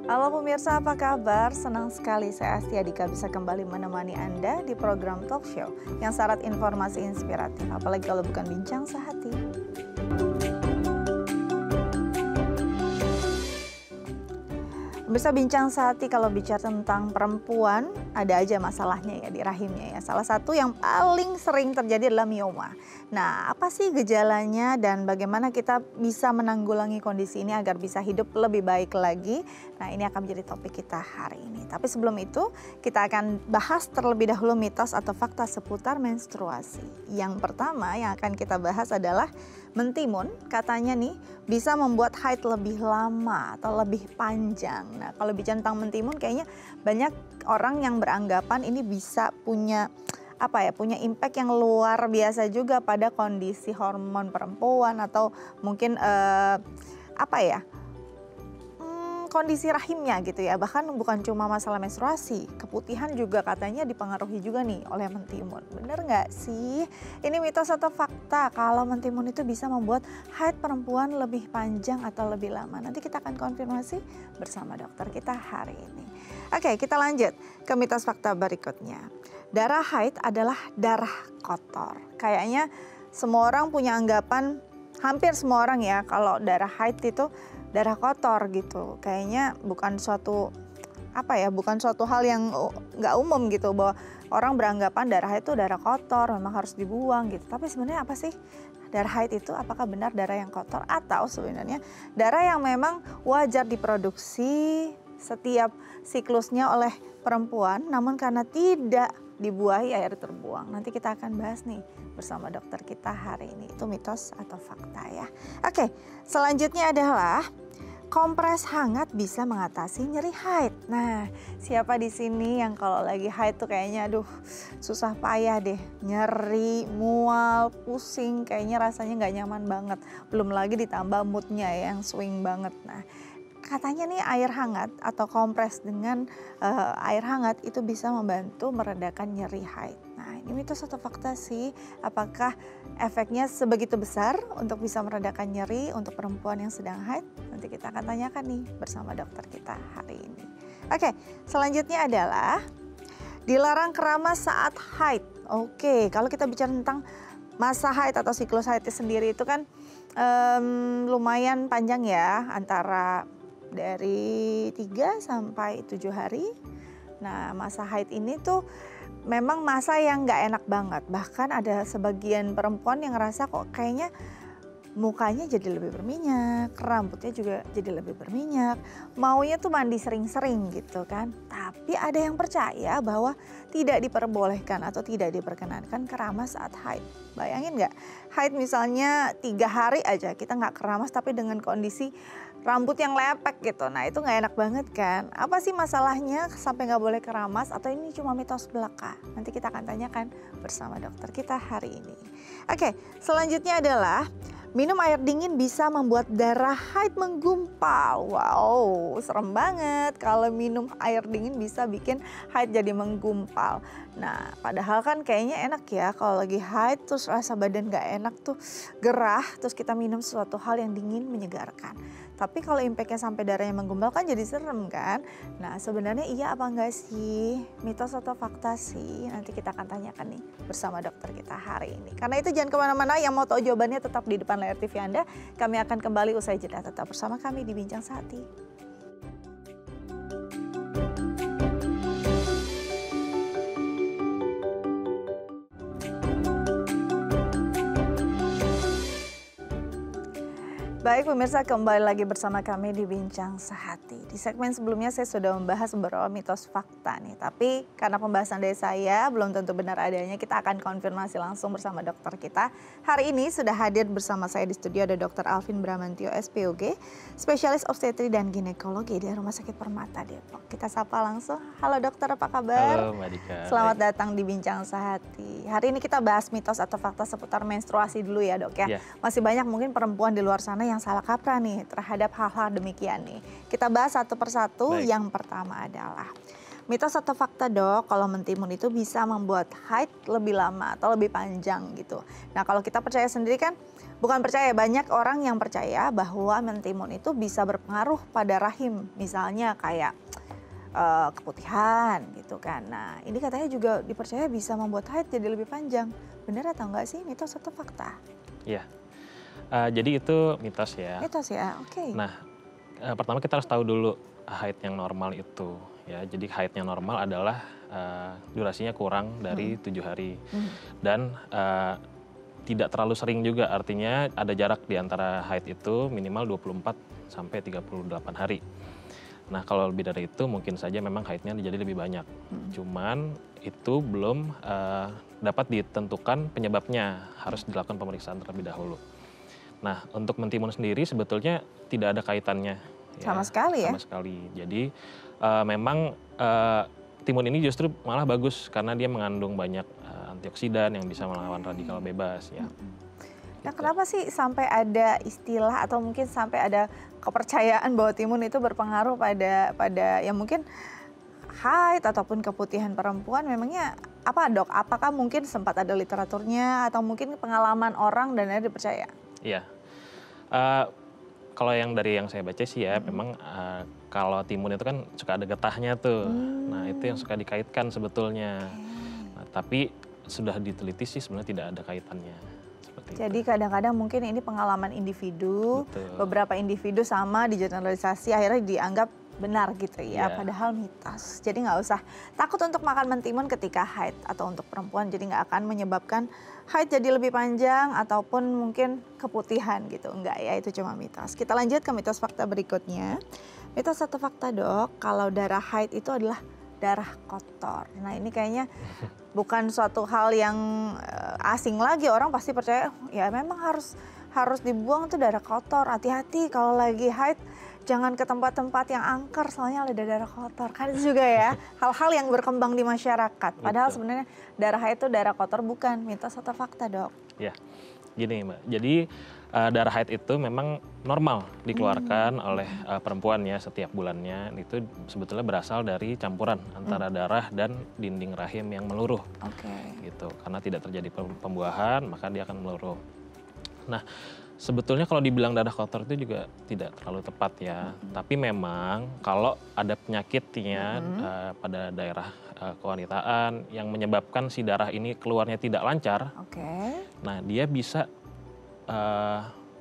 Halo pemirsa, apa kabar? Senang sekali saya Astia Dika bisa kembali menemani Anda di program talk show yang syarat informasi inspiratif, apalagi kalau bukan bincang sehati. Bisa bincang sehati kalau bicara tentang perempuan, ada aja masalahnya ya di rahimnya ya. Salah satu yang paling sering terjadi adalah mioma. Nah, apa sih gejalanya dan bagaimana kita bisa menanggulangi kondisi ini agar bisa hidup lebih baik lagi? Nah, ini akan menjadi topik kita hari ini. Tapi sebelum itu, kita akan bahas terlebih dahulu mitos atau fakta seputar menstruasi. Yang pertama yang akan kita bahas adalah mentimun, katanya nih bisa membuat haid lebih lama atau lebih panjang. Nah, kalau bicara tentang mentimun kayaknya banyak orang yang beranggapan ini bisa punya punya impact yang luar biasa juga pada kondisi hormon perempuan atau mungkin kondisi rahimnya gitu ya. Bahkan bukan cuma masalah menstruasi, keputihan juga katanya dipengaruhi juga nih oleh mentimun. Bener nggak sih? Ini mitos atau fakta kalau mentimun itu bisa membuat haid perempuan lebih panjang atau lebih lama? Nanti kita akan konfirmasi bersama dokter kita hari ini. Oke, kita lanjut ke mitos fakta berikutnya. Darah haid adalah darah kotor. Kayaknya semua orang punya anggapan, hampir semua orang ya, kalau darah haid itu darah kotor gitu. Kayaknya bukan suatu hal yang nggak umum gitu, bahwa orang beranggapan darah haid itu darah kotor, memang harus dibuang gitu. Tapi sebenarnya apa sih darah haid itu? Apakah benar darah yang kotor atau sebenarnya darah yang memang wajar diproduksi setiap siklusnya oleh perempuan, namun karena tidak dibuahi air terbuang. Nanti kita akan bahas nih bersama dokter kita hari ini. Itu mitos atau fakta ya. Oke, selanjutnya adalah kompres hangat bisa mengatasi nyeri haid. Nah, siapa di sini yang kalau lagi haid tuh kayaknya susah payah deh, nyeri, mual, pusing, kayaknya rasanya nggak nyaman banget. Belum lagi ditambah moodnya yang swing banget. Nah, katanya nih air hangat atau kompres dengan air hangat itu bisa membantu meredakan nyeri haid. Nah, ini mitos atau fakta sih? Apakah efeknya sebegitu besar untuk bisa meredakan nyeri untuk perempuan yang sedang haid? Nanti kita akan tanyakan nih bersama dokter kita hari ini. Oke, selanjutnya adalah dilarang keramas saat haid. Oke, kalau kita bicara tentang masa haid atau siklus haid sendiri itu kan lumayan panjang ya, antara dari 3 sampai 7 hari. Nah, masa haid ini tuh memang masa yang nggak enak banget. Bahkan ada sebagian perempuan yang ngerasa kok kayaknya mukanya jadi lebih berminyak, rambutnya juga jadi lebih berminyak, maunya tuh mandi sering-sering gitu kan. Tapi ada yang percaya bahwa tidak diperbolehkan atau tidak diperkenankan keramas saat haid. Bayangin nggak, haid misalnya 3 hari aja kita nggak keramas tapi dengan kondisi rambut yang lepek gitu. Nah, itu nggak enak banget kan. Apa sih masalahnya sampai nggak boleh keramas atau ini cuma mitos belaka? Nanti kita akan tanyakan bersama dokter kita hari ini. Oke, selanjutnya adalah minum air dingin bisa membuat darah haid menggumpal. Wow, serem banget kalau minum air dingin bisa bikin haid jadi menggumpal. Nah, padahal kan kayaknya enak ya kalau lagi haid terus rasa badan gak enak tuh gerah, terus kita minum sesuatu hal yang dingin menyegarkan. Tapi kalau impactnya sampai darahnya menggumpal kan jadi serem kan. Nah, sebenarnya iya apa enggak sih? Mitos atau fakta sih? Nanti kita akan tanyakan nih bersama dokter kita hari ini. Karena itu jangan kemana-mana, yang mau tahu jawabannya tetap di depan layar TV Anda. Kami akan kembali usai jeda, tetap bersama kami di Bincang Sehati. Baik pemirsa, kembali lagi bersama kami di Bincang Sehati. Di segmen sebelumnya saya sudah membahas beberapa mitos fakta nih. Tapi karena pembahasan dari saya belum tentu benar adanya, kita akan konfirmasi langsung bersama dokter kita. Hari ini sudah hadir bersama saya di studio ada Dr. Alvin Bramantio SPOG, spesialis obstetri dan ginekologi di Rumah Sakit Permata Depok. Kita sapa langsung. Halo dokter, apa kabar? Halo Mbak Dika. Selamat datang di Bincang Sehati. Hari ini kita bahas mitos atau fakta seputar menstruasi dulu ya dok ya. Masih banyak mungkin perempuan di luar sana yang salah kaprah nih terhadap hal-hal demikian nih. Kita bahas satu persatu. Baik. Yang pertama adalah mitos atau fakta dok, kalau mentimun itu bisa membuat haid lebih lama atau lebih panjang gitu. Nah kalau kita percaya sendiri kan, bukan percaya, banyak orang yang percaya bahwa mentimun itu bisa berpengaruh pada rahim. Misalnya kayak keputihan gitu kan. Nah ini katanya juga dipercaya bisa membuat haid jadi lebih panjang. Benar atau enggak sih, mitos atau fakta? Iya, jadi itu mitos ya. Mitos ya, oke. Nah, pertama kita harus tahu dulu haid yang normal itu ya. Jadi haid yang normal adalah durasinya kurang dari 7 hari dan tidak terlalu sering juga, artinya ada jarak di antara haid itu minimal 24 sampai 38 hari. Nah kalau lebih dari itu mungkin saja memang haidnya jadi lebih banyak. Cuman itu belum dapat ditentukan penyebabnya, harus dilakukan pemeriksaan terlebih dahulu. Nah untuk mentimun sendiri sebetulnya tidak ada kaitannya. Sama sekali ya? Sama sekali. Jadi memang timun ini justru malah bagus karena dia mengandung banyak antioksidan yang bisa melawan radikal bebas ya. Nah kenapa sih sampai ada istilah atau mungkin sampai ada kepercayaan bahwa timun itu berpengaruh pada ya mungkin haid ataupun keputihan perempuan, memangnya apa dok? Apakah mungkin sempat ada literaturnya atau mungkin pengalaman orang dan akhirnya dipercaya? Iya, kalau yang dari yang saya baca sih ya memang kalau timun itu kan suka ada getahnya tuh. Nah itu yang suka dikaitkan sebetulnya. Nah, tapi sudah diteliti sih sebenarnya tidak ada kaitannya. Jadi kadang-kadang mungkin ini pengalaman individu, Betul. beberapa individu sama digeneralisasi akhirnya dianggap benar gitu ya, padahal mitos. Jadi nggak usah takut untuk makan mentimun ketika haid atau untuk perempuan, jadi nggak akan menyebabkan haid jadi lebih panjang ataupun mungkin keputihan gitu, enggak ya, itu cuma mitos. Kita lanjut ke mitos fakta berikutnya. Mitos atau fakta dok, kalau darah haid itu adalah darah kotor. Nah ini kayaknya bukan suatu hal yang asing lagi, orang pasti percaya ya memang harus dibuang tuh darah kotor. Hati-hati kalau lagi haid, jangan ke tempat-tempat yang angker soalnya ada darah kotor. Kan itu juga ya hal-hal yang berkembang di masyarakat. Padahal sebenarnya darah haid itu darah kotor, bukan. Mitos atau fakta dok? Ya gini Mbak, jadi darah haid itu memang normal dikeluarkan oleh perempuan ya setiap bulannya. Itu sebetulnya berasal dari campuran antara darah dan dinding rahim yang meluruh. Gitu. Karena tidak terjadi pembuahan maka dia akan meluruh. Nah sebetulnya kalau dibilang darah kotor itu juga tidak terlalu tepat ya. Tapi memang kalau ada penyakitnya pada daerah kewanitaan yang menyebabkan si darah ini keluarnya tidak lancar. Nah dia bisa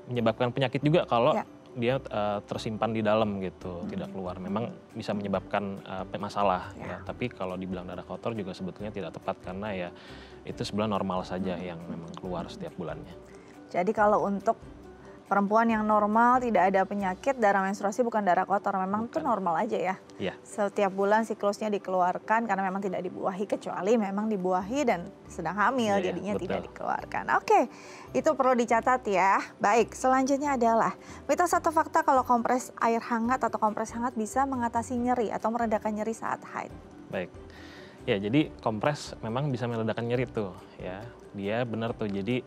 menyebabkan penyakit juga kalau dia tersimpan di dalam gitu, tidak keluar. Memang bisa menyebabkan masalah ya. Tapi kalau dibilang darah kotor juga sebetulnya tidak tepat karena ya itu sebenarnya normal saja yang memang keluar setiap bulannya. Jadi kalau untuk perempuan yang normal, tidak ada penyakit, darah menstruasi bukan darah kotor, memang itu normal aja ya? Iya. Setiap bulan siklusnya dikeluarkan karena memang tidak dibuahi, kecuali memang dibuahi dan sedang hamil, jadinya tidak dikeluarkan. Oke, itu perlu dicatat ya. Baik, selanjutnya adalah mitos atau fakta kalau kompres air hangat atau kompres hangat bisa mengatasi nyeri atau meredakan nyeri saat haid? Baik, ya jadi kompres memang bisa meredakan nyeri tuh ya. Dia benar tuh, jadi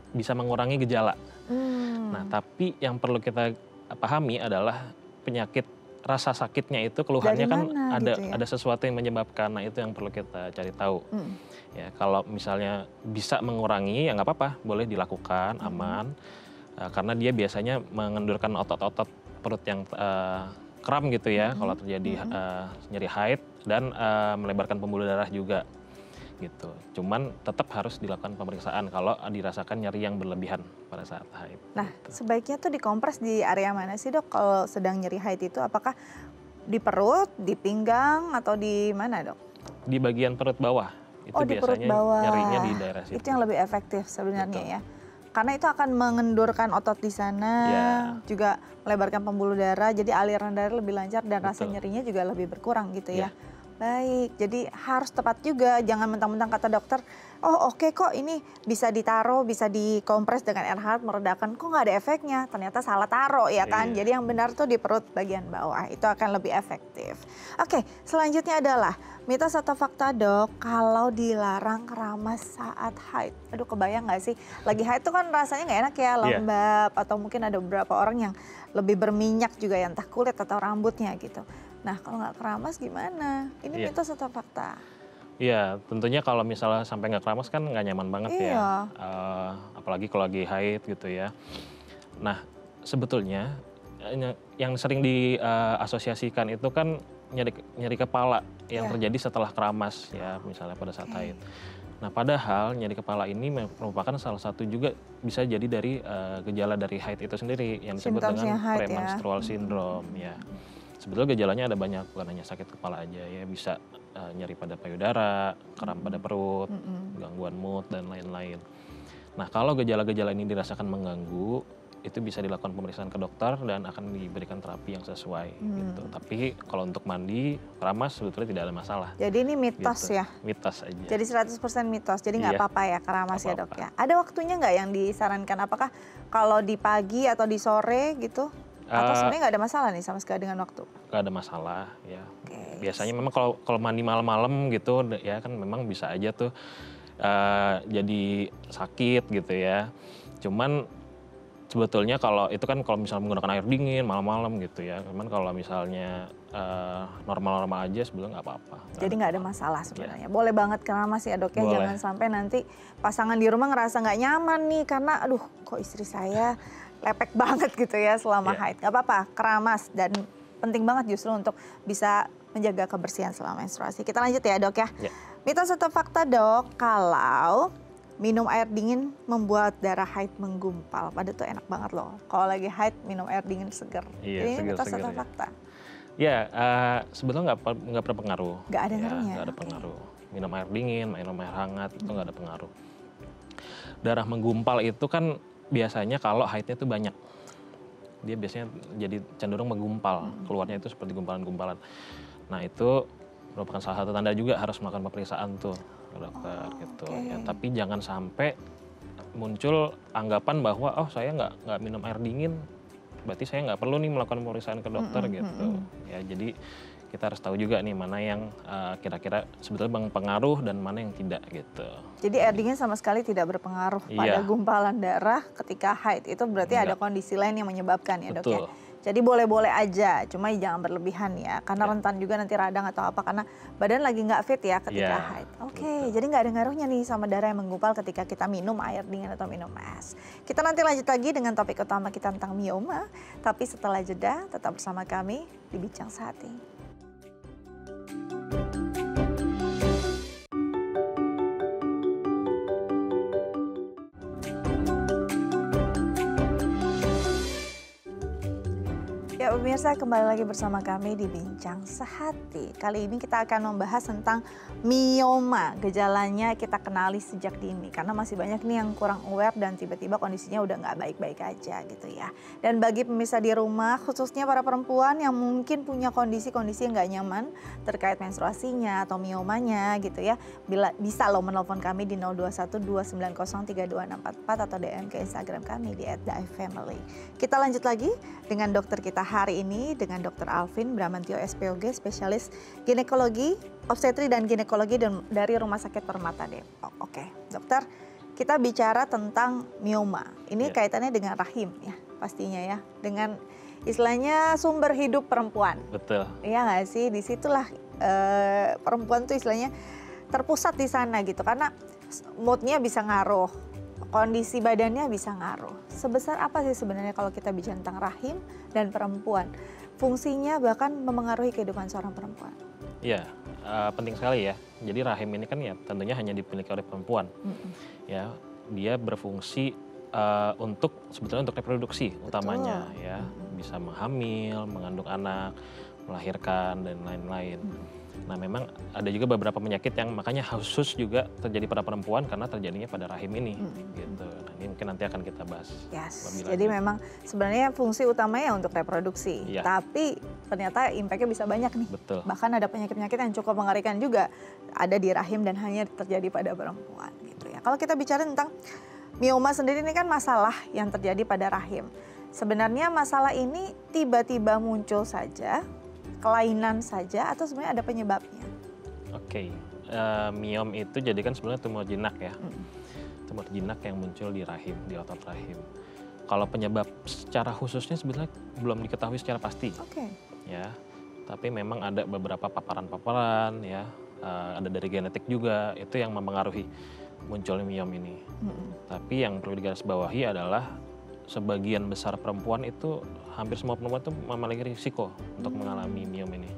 bisa mengurangi gejala. Nah tapi yang perlu kita pahami adalah penyakit rasa sakitnya itu keluhannya kan ada sesuatu yang menyebabkan. Nah itu yang perlu kita cari tahu. Ya kalau misalnya bisa mengurangi ya nggak apa-apa, boleh dilakukan, aman. Karena dia biasanya mengendurkan otot-otot perut yang kram gitu ya kalau terjadi nyeri haid dan melebarkan pembuluh darah juga. Gitu. Cuman tetap harus dilakukan pemeriksaan kalau dirasakan nyeri yang berlebihan pada saat haid. Nah sebaiknya tuh dikompres di area mana sih dok kalau sedang nyeri haid itu? Apakah di perut, di pinggang, atau di mana dok? Di bagian perut bawah. Itu di perut biasanya bawah. nyerinya di daerah situ. Itu yang lebih efektif sebenarnya ya. Karena itu akan mengendurkan otot di sana, juga melebarkan pembuluh darah, jadi aliran darah lebih lancar dan rasa nyerinya juga lebih berkurang gitu ya. Baik, jadi harus tepat juga, jangan mentang-mentang kata dokter, oh oke kok ini bisa ditaruh, bisa dikompres dengan air hangat meredakan, kok nggak ada efeknya, ternyata salah taruh ya kan. Jadi yang benar tuh di perut bagian bawah, itu akan lebih efektif. Oke, selanjutnya adalah mitos atau fakta dok, kalau dilarang keramas saat haid. Aduh kebayang nggak sih, lagi haid tuh kan rasanya nggak enak ya, lembab, atau mungkin ada beberapa orang yang lebih berminyak juga ya, entah kulit atau rambutnya gitu. Nah kalau nggak keramas gimana? Ini mitos atau fakta? Iya, tentunya kalau misalnya sampai nggak keramas kan nggak nyaman banget ya. Apalagi kalau lagi haid gitu ya. Nah, sebetulnya yang sering diasosiasikan itu kan nyeri kepala yang terjadi setelah keramas ya, misalnya pada saat haid. Nah, padahal nyeri kepala ini merupakan salah satu juga bisa jadi dari gejala dari haid itu sendiri yang disebut dengan premenstrual syndrome ya. Sebetulnya gejalanya ada banyak, bukan hanya sakit kepala aja ya, bisa nyeri pada payudara, kram pada perut, gangguan mood dan lain-lain. Nah, kalau gejala-gejala ini dirasakan mengganggu, itu bisa dilakukan pemeriksaan ke dokter dan akan diberikan terapi yang sesuai gitu. Tapi kalau untuk mandi, keramas sebetulnya tidak ada masalah. Jadi ini mitos gitu. Ya? Mitos aja. Jadi 100% mitos, jadi nggak apa-apa ya keramas ya dok ya? Ada waktunya nggak yang disarankan? Apakah kalau di pagi atau di sore gitu? Atau sebenarnya nggak ada masalah nih sama sekali dengan waktu? Nggak ada masalah ya. Biasanya memang kalau mandi malam-malam gitu ya kan memang bisa aja tuh jadi sakit gitu ya. Cuman sebetulnya kalau itu kan kalau misalnya menggunakan air dingin malam-malam gitu ya. Cuman kalau misalnya normal-normal aja sebetulnya nggak apa-apa. Jadi nggak ada masalah sebenarnya. Boleh banget keramas ya dok ya. Jangan sampai nanti pasangan di rumah ngerasa nggak nyaman nih karena aduh kok istri saya lepek banget gitu ya selama haid. Gak apa-apa, keramas dan penting banget justru untuk bisa menjaga kebersihan selama menstruasi. Kita lanjut ya dok ya. Mitos atau fakta dok, kalau minum air dingin membuat darah haid menggumpal. Padahal tuh enak banget loh. Kalau lagi haid minum air dingin seger. Jadi ini mitos atau fakta? Ya, sebetulnya nggak berpengaruh. Nggak ada ngaruhnya? Nggak ada pengaruh. Minum air dingin, minum air hangat itu nggak ada pengaruh. Darah menggumpal itu kan biasanya kalau haidnya itu banyak, dia biasanya jadi cenderung menggumpal, keluarnya itu seperti gumpalan-gumpalan. Nah itu merupakan salah satu tanda juga harus melakukan pemeriksaan tuh ke dokter gitu. Ya, tapi jangan sampai muncul anggapan bahwa oh saya nggak minum air dingin, berarti saya nggak perlu nih melakukan pemeriksaan ke dokter gitu. Ya jadi kita harus tahu juga nih mana yang kira-kira sebetulnya berpengaruh dan mana yang tidak gitu. Jadi air dingin sama sekali tidak berpengaruh pada gumpalan darah ketika haid. Itu berarti ada kondisi lain yang menyebabkan ya dok ya. Jadi boleh-boleh aja, cuma jangan berlebihan ya. Karena rentan juga nanti radang atau apa karena badan lagi nggak fit ya ketika haid. Jadi nggak ada ngaruhnya nih sama darah yang menggumpal ketika kita minum air dingin atau minum es. Kita nanti lanjut lagi dengan topik utama kita tentang mioma. Tapi setelah jeda tetap bersama kami di Bincang Sehati. Ya pemirsa, kembali lagi bersama kami di Bincang Sehati. Kali ini kita akan membahas tentang mioma. Gejalanya kita kenali sejak dini karena masih banyak nih yang kurang aware dan tiba-tiba kondisinya udah nggak baik-baik aja gitu ya. Dan bagi pemirsa di rumah, khususnya para perempuan yang mungkin punya kondisi-kondisi yang nggak nyaman terkait menstruasinya atau miomanya gitu ya, bisa lo menelpon kami di 0212903264 atau DM ke Instagram kami di @daifamily. Kita lanjut lagi dengan dokter kita hari ini dengan Dr. Alvin Bramantio SPOG, spesialis ginekologi, obstetri dan ginekologi dari Rumah Sakit Permata Depok. Oke, dokter, kita bicara tentang mioma. Ini kaitannya dengan rahim ya, pastinya ya, dengan istilahnya sumber hidup perempuan. Betul. Iya nggak sih, disitulah perempuan tuh istilahnya terpusat di sana gitu, karena moodnya bisa ngaruh, kondisi badannya bisa ngaruh. Sebesar apa sih sebenarnya kalau kita bicara tentang rahim dan perempuan? Fungsinya bahkan memengaruhi kehidupan seorang perempuan. Iya, penting sekali ya. Jadi rahim ini kan ya tentunya hanya dimiliki oleh perempuan. Ya, dia berfungsi sebetulnya untuk reproduksi utamanya ya. Bisa menghamil, mengandung anak, melahirkan dan lain-lain. Nah memang ada juga beberapa penyakit yang makanya khusus juga terjadi pada perempuan karena terjadinya pada rahim ini gitu. Nah ini mungkin nanti akan kita bahas. Jadi memang sebenarnya fungsi utamanya untuk reproduksi, tapi ternyata impact-nya bisa banyak nih. Betul. Bahkan ada penyakit-penyakit yang cukup mengerikan juga ada di rahim dan hanya terjadi pada perempuan gitu ya. Kalau kita bicara tentang mioma sendiri ini kan masalah yang terjadi pada rahim. Sebenarnya masalah ini tiba-tiba muncul saja, kelainan saja atau sebenarnya ada penyebabnya? Oke, miom itu jadi kan sebenarnya tumor jinak ya. Tumor jinak yang muncul di rahim, di otot rahim. Kalau penyebab secara khususnya sebenarnya belum diketahui secara pasti. Ya, tapi memang ada beberapa paparan-paparan ya, ada dari genetik juga, itu yang mempengaruhi munculnya miom ini. Tapi yang perlu digarisbawahi adalah sebagian besar perempuan itu, hampir semua perempuan itu memiliki risiko untuk mengalami miom ini.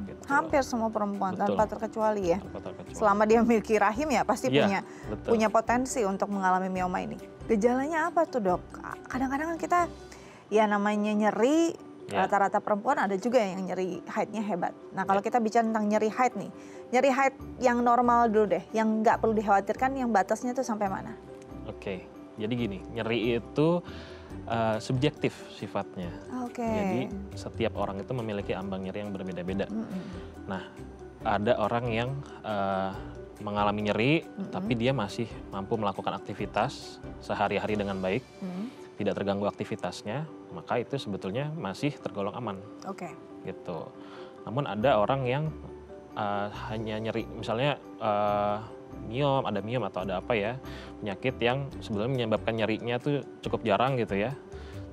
Gitu. Hampir semua perempuan, Betul. tanpa terkecuali ya. Tanpa terkecuali. Selama dia memiliki rahim ya pasti Iya, punya potensi untuk mengalami mioma ini. Gejalanya apa tuh dok? Kadang-kadang kan kita ya namanya nyeri, rata-rata perempuan ada juga yang nyeri haidnya hebat. Nah kalau kita bicara tentang nyeri haid nih, nyeri haid yang normal dulu deh, yang nggak perlu dikhawatirkan, yang batasnya tuh sampai mana? Oke, jadi gini, nyeri itu subjektif sifatnya. Jadi setiap orang itu memiliki ambang nyeri yang berbeda-beda. Nah, ada orang yang mengalami nyeri, tapi dia masih mampu melakukan aktivitas sehari-hari dengan baik, tidak terganggu aktivitasnya, maka itu sebetulnya masih tergolong aman. Gitu. Namun ada orang yang hanya nyeri, misalnya miom, ada miom atau ada apa ya, penyakit yang sebetulnya menyebabkan nyerinya tuh cukup jarang gitu ya,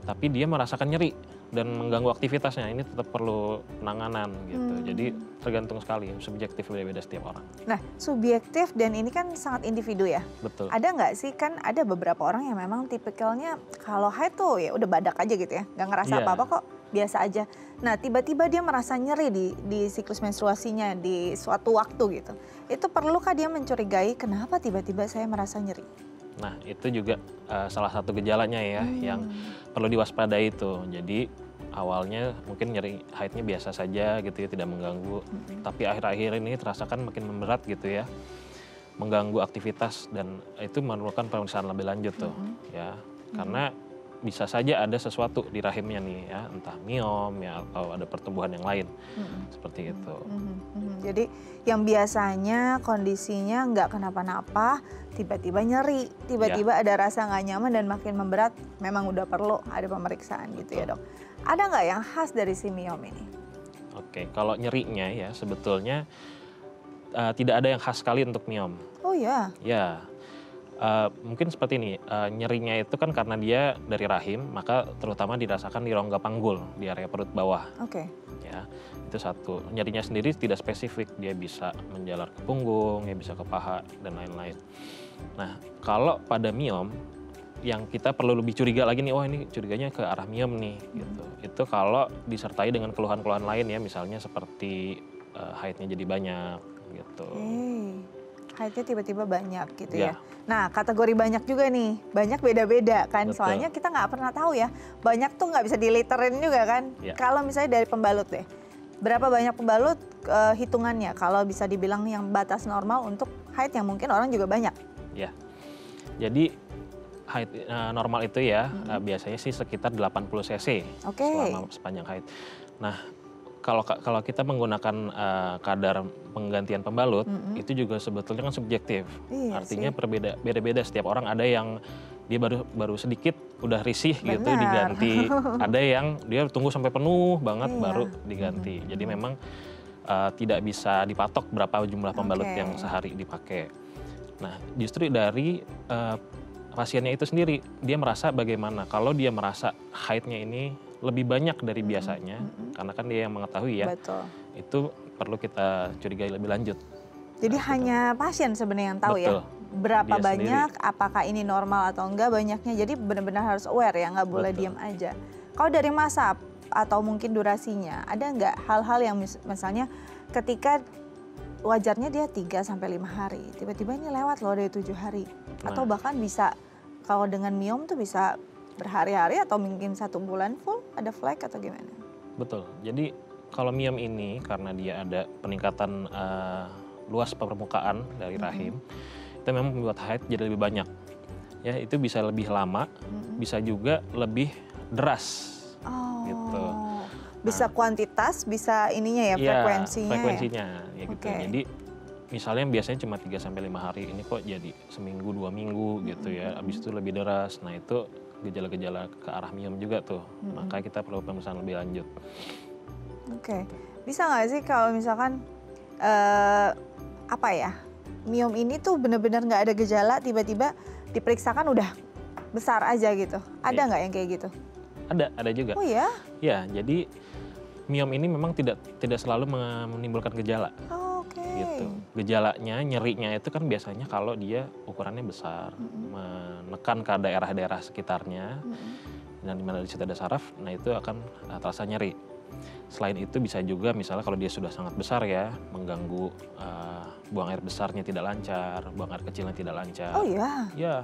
tapi dia merasakan nyeri dan mengganggu aktivitasnya, ini tetap perlu penanganan gitu. Jadi tergantung sekali, subjektif beda-beda setiap orang. Nah subjektif dan ini kan sangat individu ya. Betul. Ada nggak sih, kan ada beberapa orang yang memang tipikalnya kalau haid tuh ya udah badak aja gitu ya, nggak ngerasa apa-apa kok, biasa aja. Nah tiba-tiba dia merasa nyeri di siklus menstruasinya di suatu waktu gitu. Itu perlukah dia mencurigai kenapa tiba-tiba saya merasa nyeri? Nah itu juga salah satu gejalanya ya, yang perlu diwaspadai itu. Jadi awalnya mungkin nyeri haidnya biasa saja gitu ya, tidak mengganggu. Tapi akhir-akhir ini terasakan makin memberat gitu ya, mengganggu aktivitas, dan itu memerlukan pemeriksaan lebih lanjut tuh ya. Karena bisa saja ada sesuatu di rahimnya nih ya, entah miom ya atau ada pertumbuhan yang lain, seperti itu. Jadi yang biasanya kondisinya nggak kenapa-napa, tiba-tiba nyeri, tiba-tiba ada rasa nggak nyaman dan makin memberat, memang udah perlu ada pemeriksaan gitu ya dok. Ada nggak yang khas dari si miom ini? Oke, kalau nyerinya ya sebetulnya tidak ada yang khas sekali untuk miom. Oh ya? Ya. Mungkin seperti ini, nyerinya itu kan karena dia dari rahim, maka terutama dirasakan di rongga panggul, di area perut bawah. Ya, itu satu. Nyerinya sendiri tidak spesifik, dia bisa menjalar ke punggung, ya bisa ke paha, dan lain-lain. Nah, kalau pada miom, yang kita perlu lebih curiga lagi nih, oh ini curiganya ke arah miom nih, gitu. Itu kalau disertai dengan keluhan-keluhan lain ya, misalnya seperti haidnya jadi banyak, gitu. Haidnya tiba-tiba banyak gitu ya. Nah kategori banyak juga nih, banyak beda-beda kan. Betul. Soalnya kita nggak pernah tahu ya, banyak tuh nggak bisa diliterin juga kan. Kalau misalnya dari pembalut deh, berapa banyak pembalut hitungannya kalau bisa dibilang yang batas normal untuk haid yang mungkin orang juga banyak? Ya, jadi haid normal itu ya biasanya sih sekitar 80 cc selama sepanjang haid. Nah, kalau kita menggunakan kadar penggantian pembalut, itu juga sebetulnya kan subjektif. Artinya beda-beda, setiap orang ada yang dia baru sedikit udah risih gitu diganti, ada yang dia tunggu sampai penuh banget baru diganti. Jadi memang tidak bisa dipatok berapa jumlah pembalut yang sehari dipakai. Nah, justru dari pasiennya itu sendiri, dia merasa bagaimana kalau dia merasa haidnya ini lebih banyak dari biasanya, karena kan dia yang mengetahui ya. Betul. Itu perlu kita curigai lebih lanjut. Jadi hanya pasien sebenarnya yang tahu ya, berapa banyak, apakah ini normal atau enggak banyaknya. Jadi benar-benar harus aware ya, nggak boleh diam aja. Kalau dari masa atau mungkin durasinya, ada nggak hal-hal yang misalnya ketika wajarnya dia 3-5 hari, tiba-tiba ini lewat loh dari 7 hari. Atau bahkan bisa, kalau dengan miom tuh bisa berhari-hari atau mungkin 1 bulan full ada flek atau gimana? Betul. Jadi kalau miom ini karena dia ada peningkatan luas permukaan dari rahim, itu memang membuat haid jadi lebih banyak. Ya, itu bisa lebih lama, bisa juga lebih deras. Gitu. Bisa kuantitas, bisa ininya ya, frekuensinya. Frekuensinya ya gitu. Jadi misalnya biasanya cuma 3-5 hari, ini kok jadi seminggu 2 minggu gitu ya. Habis itu lebih deras. Nah, itu gejala-gejala ke arah miom juga tuh, maka kita perlu pemeriksaan lebih lanjut. Bisa nggak sih kalau misalkan apa ya, miom ini tuh benar-benar nggak ada gejala, tiba-tiba diperiksakan udah besar aja gitu, ada nggak yang kayak gitu? Ada juga. Oh ya? Ya, jadi Miom ini memang tidak selalu menimbulkan gejala. Oke. Gitu. Gejalanya, nyerinya itu kan biasanya kalau dia ukurannya besar, menekan ke daerah-daerah sekitarnya, dan di mana di situ ada saraf, nah itu akan terasa nyeri. Selain itu bisa juga misalnya kalau dia sudah sangat besar ya, mengganggu buang air besarnya tidak lancar, buang air kecilnya tidak lancar. Oh ya? Ya.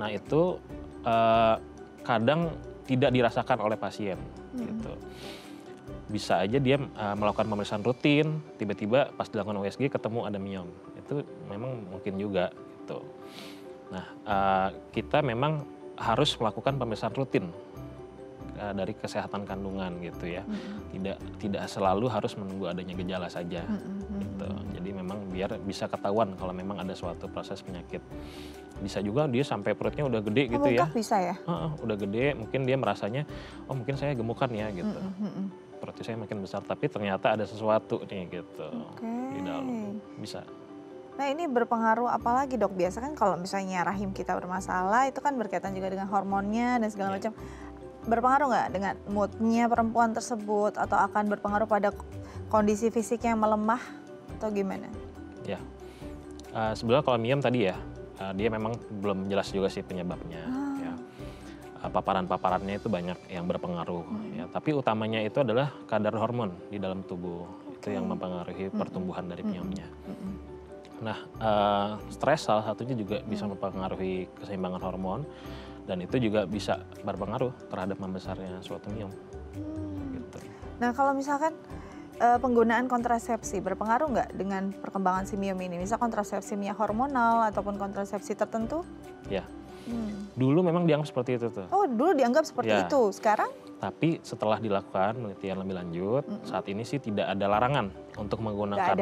Nah itu kadang tidak dirasakan oleh pasien gitu. Bisa aja dia melakukan pemeriksaan rutin, tiba-tiba pas dilakukan USG ketemu ada miom. Itu memang mungkin juga gitu. Nah, kita memang harus melakukan pemeriksaan rutin dari kesehatan kandungan gitu ya. Tidak selalu harus menunggu adanya gejala saja gitu. Jadi memang biar bisa ketahuan kalau memang ada suatu proses penyakit. Bisa juga dia sampai perutnya udah gede gitu ya. Bisa ya? Udah gede, mungkin dia merasanya, oh mungkin saya gemukan ya gitu. Perutnya saya makin besar, tapi ternyata ada sesuatu nih gitu di dalam. Bisa. Nah ini berpengaruh apalagi dok? Biasa kan kalau misalnya rahim kita bermasalah itu kan berkaitan juga dengan hormonnya dan segala macam. Berpengaruh nggak dengan moodnya perempuan tersebut atau akan berpengaruh pada kondisi fisiknya yang melemah atau gimana? Ya, sebenarnya kalau miom tadi ya, dia memang belum jelas juga sih penyebabnya. Ya. Paparan-paparannya itu banyak yang berpengaruh. Ya. Tapi utamanya itu adalah kadar hormon di dalam tubuh. Itu yang mempengaruhi pertumbuhan dari miomnya. Nah, stres salah satunya juga bisa mempengaruhi keseimbangan hormon. Dan itu juga bisa berpengaruh terhadap membesarnya suatu miom. Gitu. Nah kalau misalkan penggunaan kontrasepsi berpengaruh nggak dengan perkembangan si miom ini? Misal kontrasepsi hormonal ataupun kontrasepsi tertentu? Ya, dulu memang dianggap seperti itu tuh. Oh dulu dianggap seperti itu, sekarang? Tapi setelah dilakukan penelitian lebih lanjut, saat ini sih tidak ada larangan untuk menggunakan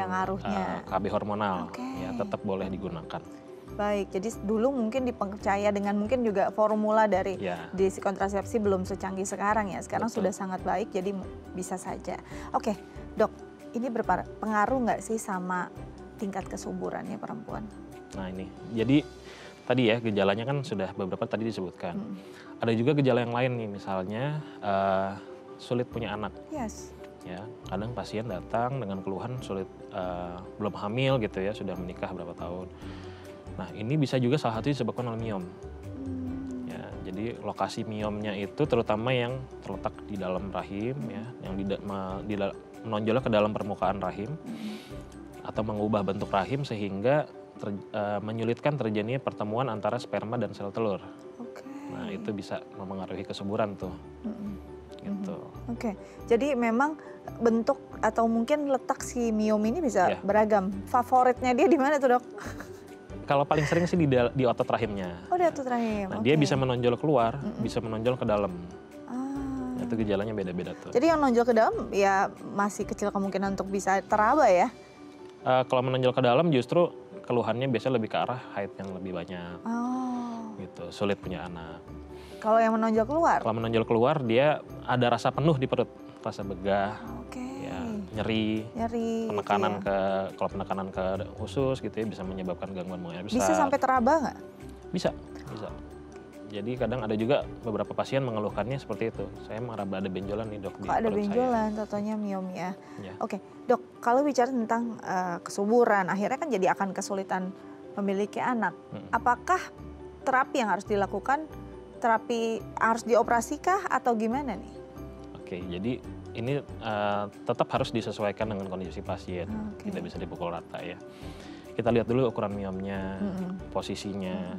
KB hormonal. Ya, tetap boleh digunakan. Baik, jadi dulu mungkin dipercaya dengan mungkin juga formula dari si kontrasepsi belum secanggih sekarang ya. Sekarang sudah sangat baik, jadi bisa saja. Oke, dok, ini berpengaruh nggak sih sama tingkat kesuburannya perempuan? Nah ini, jadi tadi ya gejalanya kan sudah beberapa tadi disebutkan. Ada juga gejala yang lain nih, misalnya sulit punya anak. Yes. Ya, kadang pasien datang dengan keluhan sulit, belum hamil gitu ya, sudah menikah berapa tahun. Nah ini bisa juga salah satu disebabkan oleh miom. Ya, jadi lokasi miomnya itu terutama yang terletak di dalam rahim ya, yang menonjol ke dalam permukaan rahim atau mengubah bentuk rahim sehingga menyulitkan terjadinya pertemuan antara sperma dan sel telur. Nah itu bisa mempengaruhi kesuburan tuh. Gitu. Jadi memang bentuk atau mungkin letak si miom ini bisa beragam. Favoritnya dia di mana tuh dok? Kalau paling sering sih di otot rahimnya. Oh di otot rahim. Nah, dia bisa menonjol keluar, bisa menonjol ke dalam. Nah, itu gejalanya beda-beda tuh. Jadi yang menonjol ke dalam ya masih kecil kemungkinan untuk bisa teraba ya? Kalau menonjol ke dalam justru keluhannya biasanya lebih ke arah haid yang lebih banyak. Gitu, sulit punya anak. Kalau yang menonjol keluar? Kalau menonjol keluar dia ada rasa penuh di perut, rasa begah. Nyeri, penekanan gitu ya. Kalau penekanan ke usus gitu ya bisa menyebabkan gangguan buang air besar. Bisa sampai teraba nggak? Bisa. Jadi kadang ada juga beberapa pasien mengeluhkannya seperti itu. Saya meraba ada benjolan nih dok di perut saya. Ada benjolan, totonya miom ya. Oke, dok kalau bicara tentang kesuburan, akhirnya kan jadi akan kesulitan memiliki anak. Apakah terapi yang harus dilakukan, terapi harus dioperasi kah atau gimana nih? Oke, jadi ini tetap harus disesuaikan dengan kondisi pasien, tidak bisa dipukul rata ya. Kita lihat dulu ukuran miomnya, posisinya.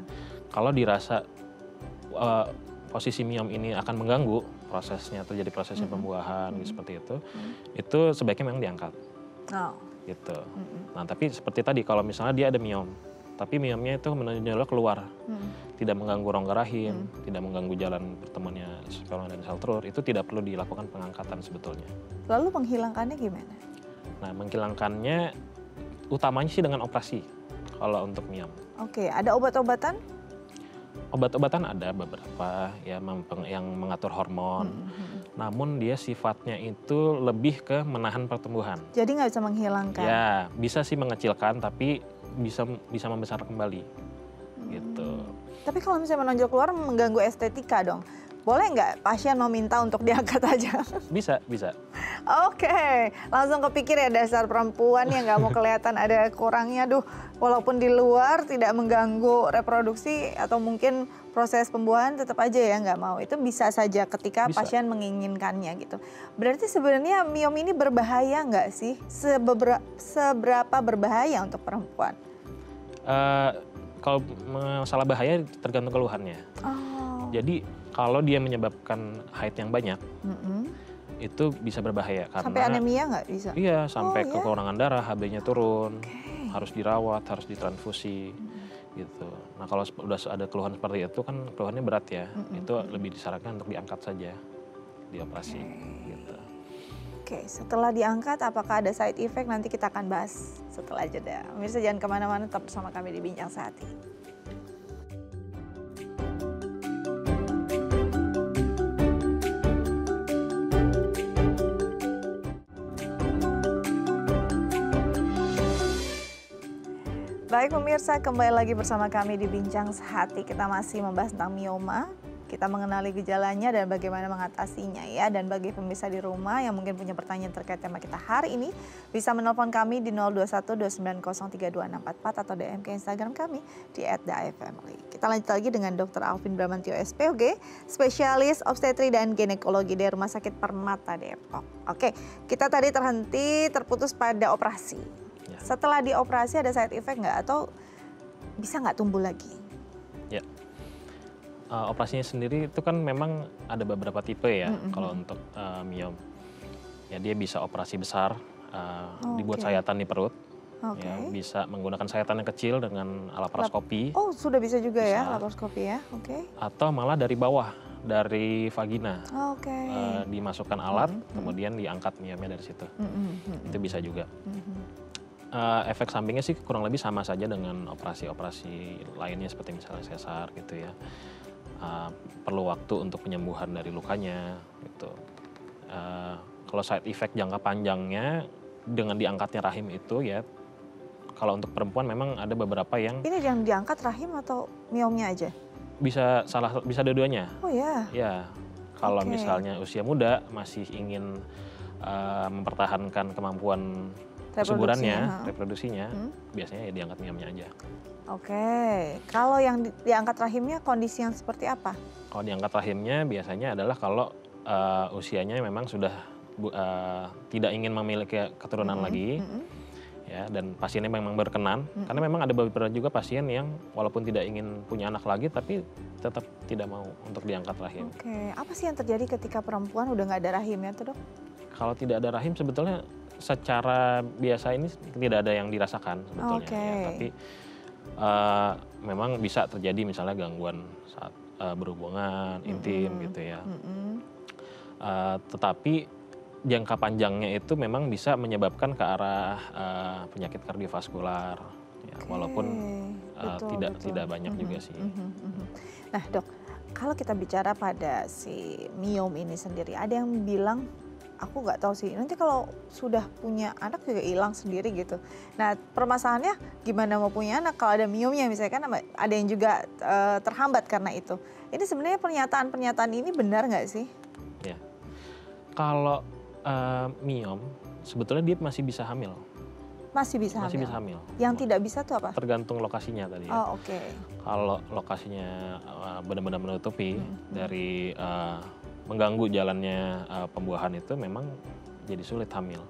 Kalau dirasa posisi miom ini akan mengganggu terjadi prosesnya pembuahan seperti itu sebaiknya memang diangkat. Gitu. Nah tapi seperti tadi kalau misalnya dia ada miom, tapi miomnya itu menonjol keluar, tidak mengganggu rongga rahim, tidak mengganggu jalan pertemuannya sperma dan sel telur, itu tidak perlu dilakukan pengangkatan sebetulnya. Lalu menghilangkannya gimana? Nah menghilangkannya utamanya sih dengan operasi kalau untuk miom. Oke, ada obat-obatan? Obat-obatan ada beberapa ya yang mengatur hormon, namun dia sifatnya itu lebih ke menahan pertumbuhan. Jadi nggak bisa menghilangkan? Ya, bisa sih mengecilkan tapi bisa membesar kembali gitu. Tapi kalau misalnya menonjol keluar mengganggu estetika dong. boleh nggak pasien meminta untuk diangkat aja? Bisa, bisa. Oke, langsung kepikir ya dasar perempuan yang nggak mau kelihatan ada kurangnya. Duh, walaupun di luar tidak mengganggu reproduksi atau mungkin proses pembuahan tetap aja ya nggak mau. Itu bisa saja ketika Bisa. pasien menginginkannya gitu. Berarti sebenarnya miom ini berbahaya nggak sih? Seberapa berbahaya untuk perempuan? Kalau masalah bahaya tergantung keluhannya. Oh. Jadi kalau dia menyebabkan haid yang banyak, itu bisa berbahaya karena Sampai anemia nggak bisa? iya, sampai ya? kekurangan darah, HB-nya turun, Oke. harus dirawat, harus ditransfusi, gitu. Nah kalau udah ada keluhan seperti itu kan keluhannya berat ya, itu lebih disarankan untuk diangkat saja, dioperasi, gitu. Oke, setelah diangkat apakah ada side effect nanti kita akan bahas setelah jeda. Pemirsa jangan kemana-mana, tetap bersama kami di Bincang Sehati. Baik pemirsa, kembali lagi bersama kami di Bincang Sehati. Kita masih membahas tentang mioma. Kita mengenali gejalanya dan bagaimana mengatasinya ya. Dan bagi pemirsa di rumah yang mungkin punya pertanyaan terkait tema kita hari ini, bisa menelpon kami di 021-290-3244 atau DM ke Instagram kami di @daefamily. Kita lanjut lagi dengan Dr. Alvin Bramantio SPOG, spesialis obstetri dan ginekologi dari Rumah Sakit Permata Depok. Oke, kita tadi terputus pada operasi. Ya. Setelah dioperasi ada side effect nggak atau bisa nggak tumbuh lagi? Ya. Operasinya sendiri itu kan memang ada beberapa tipe ya kalau untuk miom. Ya dia bisa operasi besar, dibuat sayatan di perut. Ya, bisa menggunakan sayatan yang kecil dengan laparoskopi. Oh sudah bisa juga bisa. Ya laparoskopi ya, oke. Atau malah dari bawah, dari vagina. Oke. Dimasukkan alat, kemudian diangkat miomnya dari situ. Itu bisa juga. Efek sampingnya sih kurang lebih sama saja dengan operasi-operasi lainnya seperti misalnya sesar gitu ya. Perlu waktu untuk penyembuhan dari lukanya gitu. Kalau side effect jangka panjangnya dengan diangkatnya rahim itu ya, kalau untuk perempuan memang ada beberapa yang Ini yang diangkat rahim atau miomnya aja? bisa dua-duanya. Oh ya. Ya, kalau misalnya usia muda masih ingin mempertahankan kemampuan kesuburannya, reproduksinya, biasanya ya diangkat miomnya aja. Oke, kalau yang diangkat rahimnya kondisi yang seperti apa? Kalau diangkat rahimnya biasanya adalah kalau usianya memang sudah tidak ingin memiliki keturunan lagi, ya, dan pasiennya memang berkenan, karena memang ada beberapa juga pasien yang walaupun tidak ingin punya anak lagi, tapi tetap tidak mau untuk diangkat rahim. Oke, apa sih yang terjadi ketika perempuan udah nggak ada rahimnya tuh dok? Kalau tidak ada rahim sebetulnya secara biasa ini tidak ada yang dirasakan sebetulnya, ya, tapi memang bisa terjadi misalnya gangguan saat berhubungan intim gitu ya. Tetapi jangka panjangnya itu memang bisa menyebabkan ke arah penyakit kardiovaskular, ya, walaupun tidak banyak juga sih. Nah dok, kalau kita bicara pada si miom ini sendiri, ada yang bilang, aku nggak tahu sih, nanti kalau sudah punya anak juga hilang sendiri gitu. Nah permasalahannya gimana mau punya anak kalau ada miomnya misalnya, kan ada yang juga terhambat karena itu. Ini sebenarnya pernyataan ini benar nggak sih? Ya, kalau miom sebetulnya dia masih bisa hamil. Masih bisa hamil? Yang tidak bisa tuh apa? Tergantung lokasinya tadi ya. Oh oke. Kalau lokasinya benar-benar menutupi dari mengganggu jalannya pembuahan itu memang jadi sulit hamil.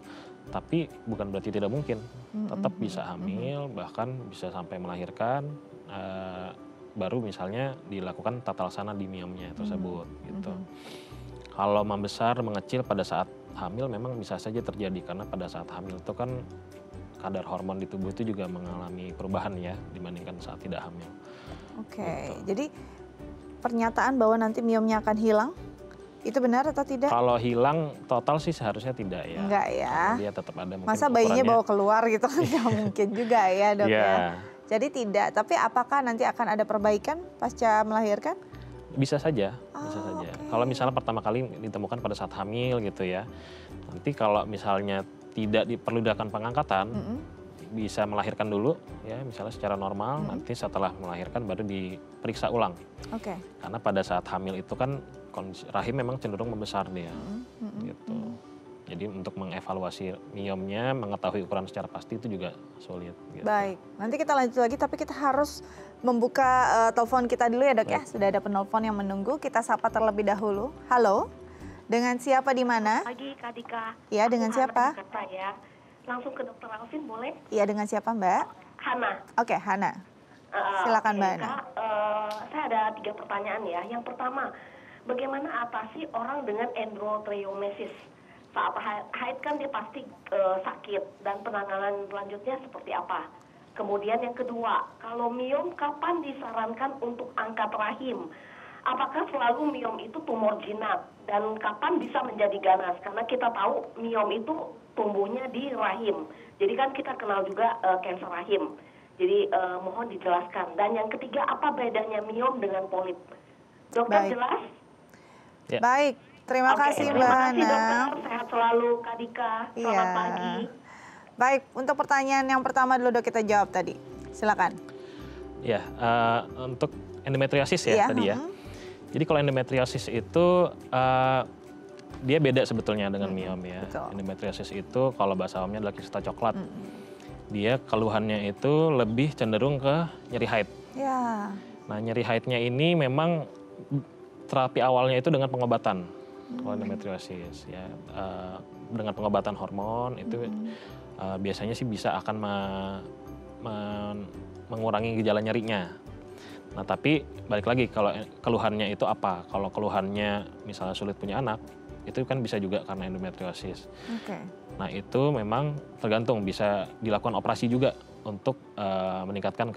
Tapi bukan berarti tidak mungkin, tetap bisa hamil, bahkan bisa sampai melahirkan, baru misalnya dilakukan tata laksana di miomnya tersebut gitu. Kalau membesar, mengecil pada saat hamil memang bisa saja terjadi, karena pada saat hamil itu kan kadar hormon di tubuh itu juga mengalami perubahan ya dibandingkan saat tidak hamil. Oke, Gitu. jadi pernyataan bahwa nanti miomnya akan hilang, itu benar atau tidak? Kalau hilang total sih seharusnya tidak ya. Enggak ya. Dia tetap ada mungkin. Masa bayinya bawa keluar gitu kan nggak mungkin juga ya dok ya. Jadi tidak, tapi apakah nanti akan ada perbaikan pasca melahirkan? Bisa saja, bisa saja. Oke. Kalau misalnya pertama kali ditemukan pada saat hamil gitu ya, nanti kalau misalnya tidak perlu dilakukan pengangkatan, bisa melahirkan dulu ya, misalnya secara normal, nanti setelah melahirkan baru diperiksa ulang. Oke. Karena pada saat hamil itu kan kondisi rahim memang cenderung membesar dia, gitu. Jadi untuk mengevaluasi miomnya, mengetahui ukuran secara pasti itu juga sulit. Gitu. Baik, nanti kita lanjut lagi, tapi kita harus membuka telepon kita dulu ya dok. Baik. Ya. Sudah ada penelpon yang menunggu, kita sapa terlebih dahulu. Halo, dengan siapa di mana? Pagi Kak Dika. Iya, dengan siapa? Ya. Langsung ke Dokter Alvin boleh? Iya, dengan siapa Mbak? Hana. Oke, Hana. Silakan Mbak Hana. Saya ada 3 pertanyaan ya. Yang pertama, bagaimana atasi orang dengan endometriosis? Saat haid kan dia pasti sakit, dan penanganan selanjutnya seperti apa? Kemudian yang kedua, kalau miom kapan disarankan untuk angkat rahim? Apakah selalu miom itu tumor jinak? Dan kapan bisa menjadi ganas? Karena kita tahu miom itu tumbuhnya di rahim. Jadi kan kita kenal juga kanker rahim. Jadi mohon dijelaskan. Dan yang ketiga, apa bedanya miom dengan polip? Dokter jelas? Ya. Baik. Terima kasih Mbak Hana. Terima kasih dokter, sehat selalu Kak Dika, selamat pagi. Baik, untuk pertanyaan yang pertama dulu dok kita jawab tadi, silakan. Ya, untuk endometriosis ya tadi ya. Jadi kalau endometriosis itu dia beda sebetulnya dengan miom ya. Betul. Endometriosis itu kalau bahasa awamnya adalah kista coklat. Dia keluhannya itu lebih cenderung ke nyeri haid. Ya. Nah nyeri haidnya ini memang terapi awalnya itu dengan pengobatan. Kalau endometriosis ya dengan pengobatan hormon itu biasanya sih bisa akan mengurangi gejala nyerinya. Nah tapi balik lagi kalau keluhannya itu apa? Kalau keluhannya misalnya sulit punya anak, itu kan bisa juga karena endometriosis. Nah itu memang tergantung, bisa dilakukan operasi juga untuk meningkatkan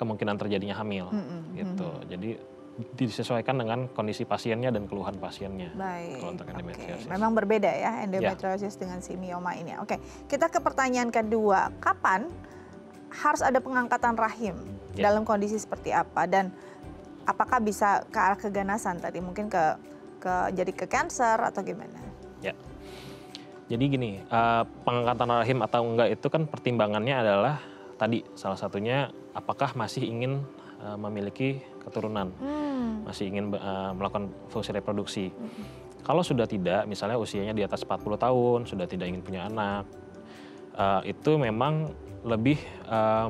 kemungkinan terjadinya hamil gitu. Jadi disesuaikan dengan kondisi pasiennya dan keluhan pasiennya. Baik. Kalau untuk endometriosis. Memang berbeda ya endometriosis dengan si mioma ini. Oke, kita ke pertanyaan kedua. Kapan harus ada pengangkatan rahim? Dalam kondisi seperti apa? Dan apakah bisa ke arah keganasan tadi? Mungkin jadi ke kanker atau gimana? Ya. Jadi gini, pengangkatan rahim atau enggak itu kan pertimbangannya adalah tadi salah satunya apakah masih ingin memiliki keturunan, masih ingin melakukan fungsi reproduksi. Kalau sudah tidak, misalnya usianya di atas 40 tahun, sudah tidak ingin punya anak, itu memang lebih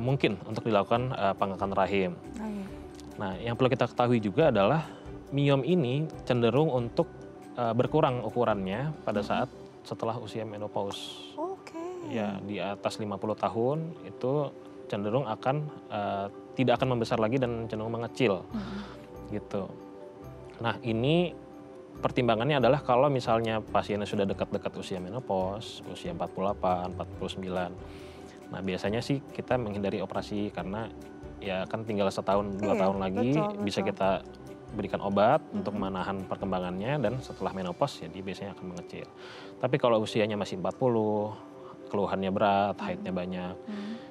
mungkin untuk dilakukan pengangkatan rahim. Nah, yang perlu kita ketahui juga adalah miom ini cenderung untuk berkurang ukurannya pada saat setelah usia menopause. Ya, di atas 50 tahun itu cenderung akan tidak akan membesar lagi dan cenderung mengecil gitu. Nah ini pertimbangannya adalah kalau misalnya pasiennya sudah dekat-dekat usia menopause, usia 48, 49. Nah biasanya sih kita menghindari operasi karena ya kan tinggal setahun 2 tahun lagi bisa kita berikan obat untuk menahan perkembangannya, dan setelah menopause ya dia biasanya akan mengecil. Tapi kalau usianya masih 40, keluhannya berat, haidnya banyak,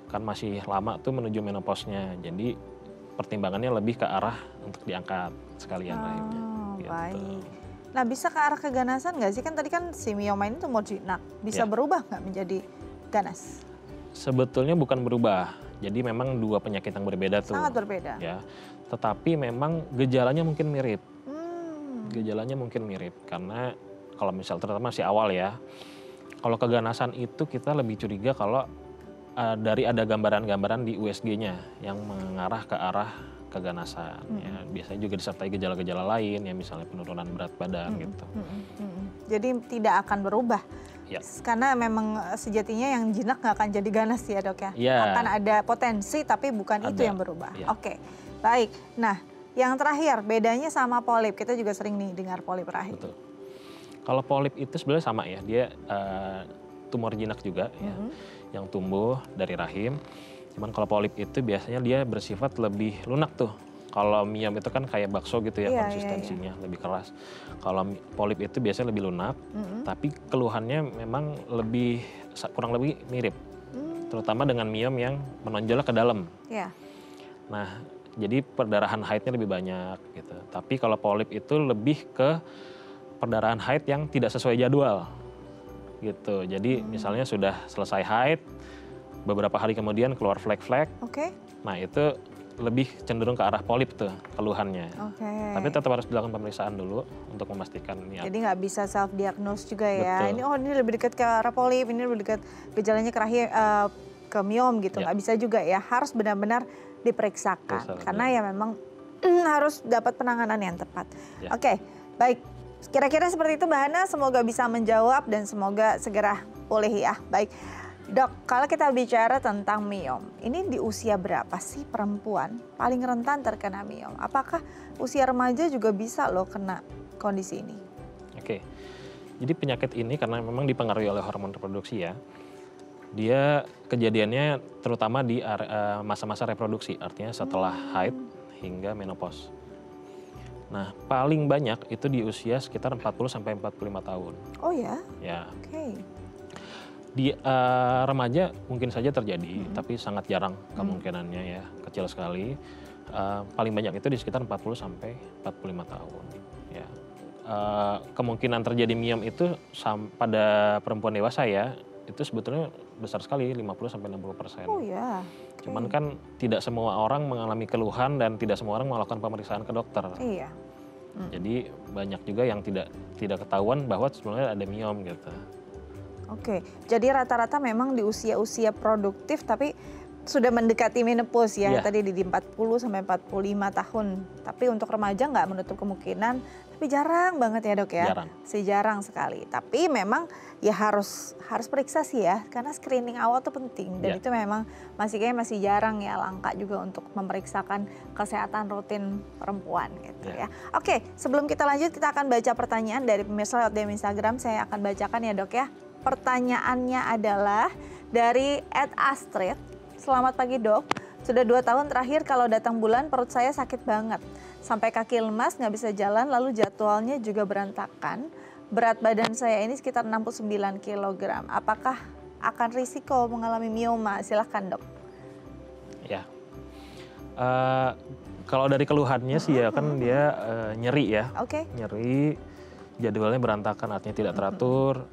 kan masih lama tuh menuju menopause-nya. Jadi pertimbangannya lebih ke arah untuk diangkat sekalian rahimnya. Gitu. Baik. Nah bisa ke arah keganasan nggak sih? Kan tadi kan si mioma ini tumor jinak. Bisa berubah nggak menjadi ganas? Sebetulnya bukan berubah. Jadi memang 2 penyakit yang berbeda tuh. Sangat berbeda. Ya. Tetapi memang gejalanya mungkin mirip. Gejalanya mungkin mirip. Karena kalau misal terutama masih awal ya. Kalau keganasan itu kita lebih curiga kalau dari ada gambaran-gambaran di USG-nya yang mengarah ke arah keganasan. Ya, biasanya juga disertai gejala-gejala lain ya, misalnya penurunan berat badan gitu. Jadi tidak akan berubah. Ya. Karena memang sejatinya yang jinak nggak akan jadi ganas ya dok ya. Ya. Akan ada potensi tapi bukan itu yang berubah. Ya. Oke, baik. Nah yang terakhir bedanya sama polip, kita juga sering nih dengar polip rahim. Betul. Kalau polip itu sebenarnya sama ya, dia tumor jinak juga ya, yang tumbuh dari rahim. Cuman kalau polip itu biasanya dia bersifat lebih lunak tuh. Kalau miom itu kan kayak bakso gitu ya, konsistensinya lebih keras. Kalau polip itu biasanya lebih lunak, tapi keluhannya memang kurang lebih mirip. Terutama dengan miom yang menonjol ke dalam. Nah, jadi perdarahan haidnya lebih banyak gitu. Tapi kalau polip itu lebih ke perdarahan haid yang tidak sesuai jadwal. Gitu. Jadi misalnya sudah selesai haid, beberapa hari kemudian keluar flek-flek. Nah itu lebih cenderung ke arah polip tuh keluhannya. Oke. Tapi tetap harus dilakukan pemeriksaan dulu untuk memastikan niat. Jadi nggak bisa self diagnose juga ya. Betul. Ini lebih dekat ke arah polip, ini lebih dekat gejalanya ke miom gitu. Nggak bisa juga ya. Harus benar-benar diperiksakan. Karena ya memang harus dapat penanganan yang tepat. Ya. Oke, baik. Kira-kira seperti itu Mbak Hana. Semoga bisa menjawab dan semoga segera pulih ya. Baik. Dok, kalau kita bicara tentang miom, ini di usia berapa sih perempuan paling rentan terkena miom? Apakah usia remaja juga bisa loh kena kondisi ini? Oke, jadi penyakit ini karena memang dipengaruhi oleh hormon reproduksi ya, dia kejadiannya terutama di masa-masa reproduksi, artinya setelah haid hingga menopause. Nah, paling banyak itu di usia sekitar 40-45 tahun. Oh ya? Ya. Oke. Di remaja mungkin saja terjadi, tapi sangat jarang kemungkinannya ya, kecil sekali. Paling banyak itu di sekitar 40-45 tahun. Ya. Kemungkinan terjadi miom itu pada perempuan dewasa ya, itu sebetulnya besar sekali, 50-60%. Oh ya. Okay. Cuman kan tidak semua orang mengalami keluhan dan tidak semua orang melakukan pemeriksaan ke dokter. Iya. Jadi banyak juga yang tidak ketahuan bahwa sebenarnya ada miom gitu. Oke, jadi rata-rata memang di usia-usia produktif tapi sudah mendekati menopause ya, tadi di 40-45 tahun. Tapi untuk remaja nggak menutup kemungkinan, tapi jarang banget ya dok ya? Jarang. Jarang sekali. Tapi memang ya harus periksa sih ya, karena screening awal tuh penting. Dan itu memang masih jarang ya, langka juga untuk memeriksakan kesehatan rutin perempuan gitu ya. Oke, sebelum kita lanjut kita akan baca pertanyaan dari pemirsa lewat DM Instagram, saya akan bacakan ya dok ya. Pertanyaannya adalah dari @astrid. Selamat pagi dok, sudah 2 tahun terakhir kalau datang bulan perut saya sakit banget. Sampai kaki lemas, nggak bisa jalan, lalu jadwalnya juga berantakan. Berat badan saya ini sekitar 69 kg. Apakah akan risiko mengalami mioma? Silahkan dok. Ya, kalau dari keluhannya sih ya kan dia nyeri ya. Oke. Nyeri, jadwalnya berantakan, artinya tidak teratur.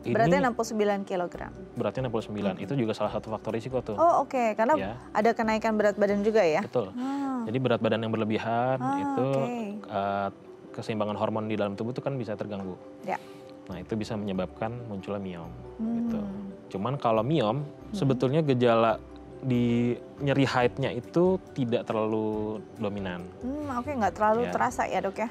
Beratnya 69 kg. Beratnya 69, itu juga salah satu faktor risiko tuh. Oh oke, karena ada kenaikan berat badan juga ya? Betul, jadi berat badan yang berlebihan itu keseimbangan hormon di dalam tubuh itu kan bisa terganggu. Ya. Nah itu bisa menyebabkan munculnya miom gitu. Cuman kalau miom sebetulnya gejala di nyeri haidnya itu tidak terlalu dominan. Oke, nggak terlalu terasa ya dok ya?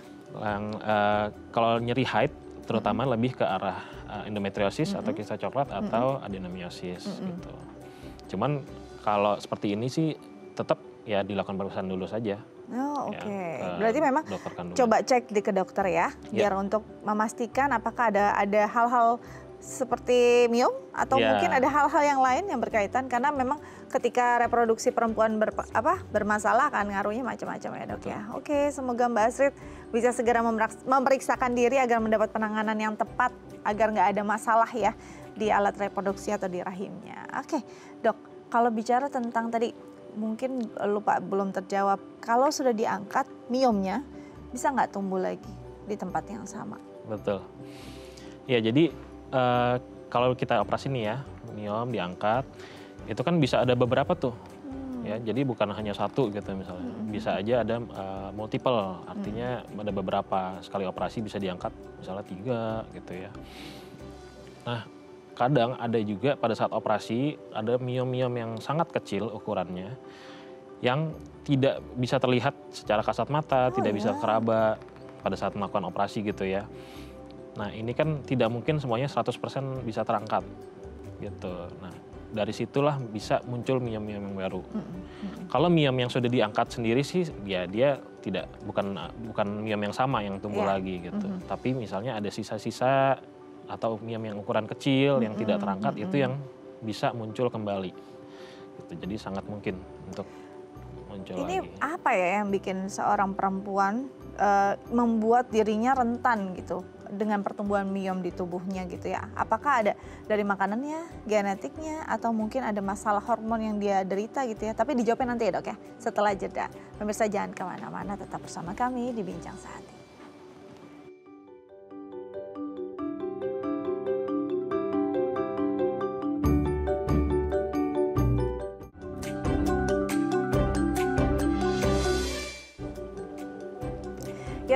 Kalau nyeri haid terutama lebih ke arah endometriosis atau kista coklat atau adenomiosis gitu. Cuman kalau seperti ini sih tetap ya dilakukan pemeriksaan dulu saja. Oh oke. Berarti memang coba cek ke dokter ya, biar untuk memastikan apakah ada hal-hal seperti miom atau mungkin ada hal-hal yang lain yang berkaitan, karena memang ketika reproduksi perempuan bermasalah kan ngaruhnya macam-macam ya dok ya. Oke, semoga Mbak Astrid bisa segera memeriksakan diri agar mendapat penanganan yang tepat, agar nggak ada masalah ya di alat reproduksi atau di rahimnya. Oke dok, kalau bicara tentang tadi mungkin belum terjawab, kalau sudah diangkat miomnya bisa nggak tumbuh lagi di tempat yang sama? Betul. Ya jadi kalau kita operasi nih ya, miom diangkat, itu kan bisa ada beberapa tuh. Ya, jadi bukan hanya satu gitu misalnya. Bisa aja ada multiple, artinya ada beberapa sekali operasi bisa diangkat misalnya 3 gitu ya. Nah, kadang ada juga pada saat operasi ada miom-miom yang sangat kecil ukurannya yang tidak bisa terlihat secara kasat mata, tidak bisa keraba pada saat melakukan operasi gitu ya. Nah, ini kan tidak mungkin semuanya 100% bisa terangkat gitu. Nah, dari situlah bisa muncul miom-miom yang baru. Kalau miom yang sudah diangkat sendiri sih ya dia bukan miom yang sama yang tumbuh lagi gitu. Tapi misalnya ada sisa-sisa atau miom yang ukuran kecil yang tidak terangkat itu yang bisa muncul kembali. Gitu. Jadi sangat mungkin untuk muncul lagi. Ini apa ya yang bikin seorang perempuan membuat dirinya rentan gitu dengan pertumbuhan miom di tubuhnya gitu ya? Apakah ada dari makanannya, genetiknya, atau mungkin ada masalah hormon yang dia derita gitu ya? Tapi dijawabnya nanti ya dok ya, setelah jeda. Pemirsa jangan kemana-mana, tetap bersama kami di Bincang Sehati.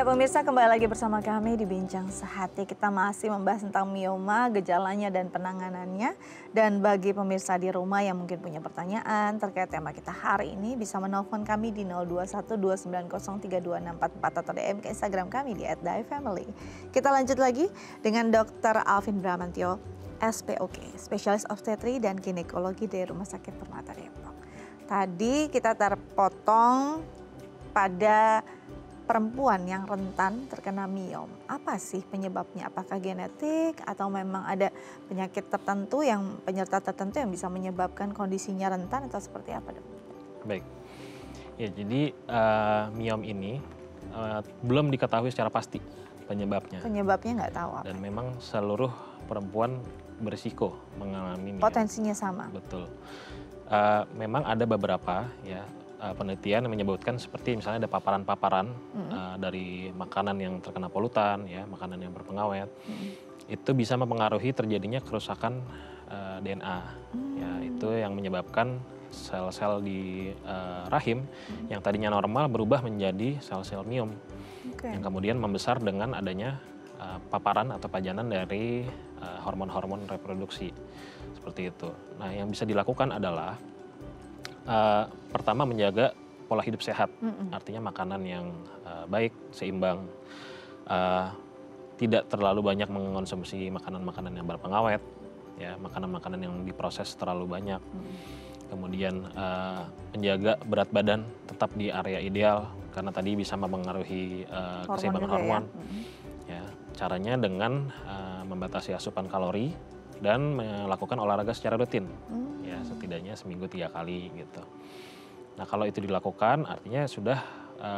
Ya pemirsa, kembali lagi bersama kami di Bincang Sehati. Kita masih membahas tentang mioma, gejalanya dan penanganannya. Dan bagi pemirsa di rumah yang mungkin punya pertanyaan terkait tema kita hari ini, bisa menelpon kami di 0212903244 atau DM ke Instagram kami di @daifamily. Kita lanjut lagi dengan Dr. Alvin Bramantyo, SPOK, Spesialis Obstetri dan Ginekologi dari Rumah Sakit Permata Depok. Tadi kita terpotong pada perempuan yang rentan terkena miom. Apa sih penyebabnya? Apakah genetik atau memang ada penyakit tertentu yang penyerta tertentu yang bisa menyebabkan kondisinya rentan atau seperti apa, Dok? Baik. Ya, jadi miom ini belum diketahui secara pasti penyebabnya. Penyebabnya nggak tahu apa. Dan memang seluruh perempuan berisiko mengalami miom. Potensinya sama. Betul. Memang ada beberapa ya penelitian yang menyebutkan seperti misalnya ada paparan-paparan dari makanan yang terkena polutan, ya, makanan yang berpengawet, itu bisa mempengaruhi terjadinya kerusakan DNA, ya, itu yang menyebabkan sel-sel di rahim yang tadinya normal berubah menjadi sel-sel miom, yang kemudian membesar dengan adanya paparan atau pajanan dari hormon-hormon reproduksi, seperti itu. Nah, yang bisa dilakukan adalah pertama menjaga pola hidup sehat, artinya makanan yang baik, seimbang, tidak terlalu banyak mengonsumsi makanan-makanan yang berpengawet, ya, makanan-makanan yang diproses terlalu banyak. Kemudian menjaga berat badan tetap di area ideal karena tadi bisa mempengaruhi keseimbangan hormon. Ya, caranya dengan membatasi asupan kalori dan melakukan olahraga secara rutin. Ya, setidaknya seminggu 3 kali gitu. Nah, kalau itu dilakukan artinya sudah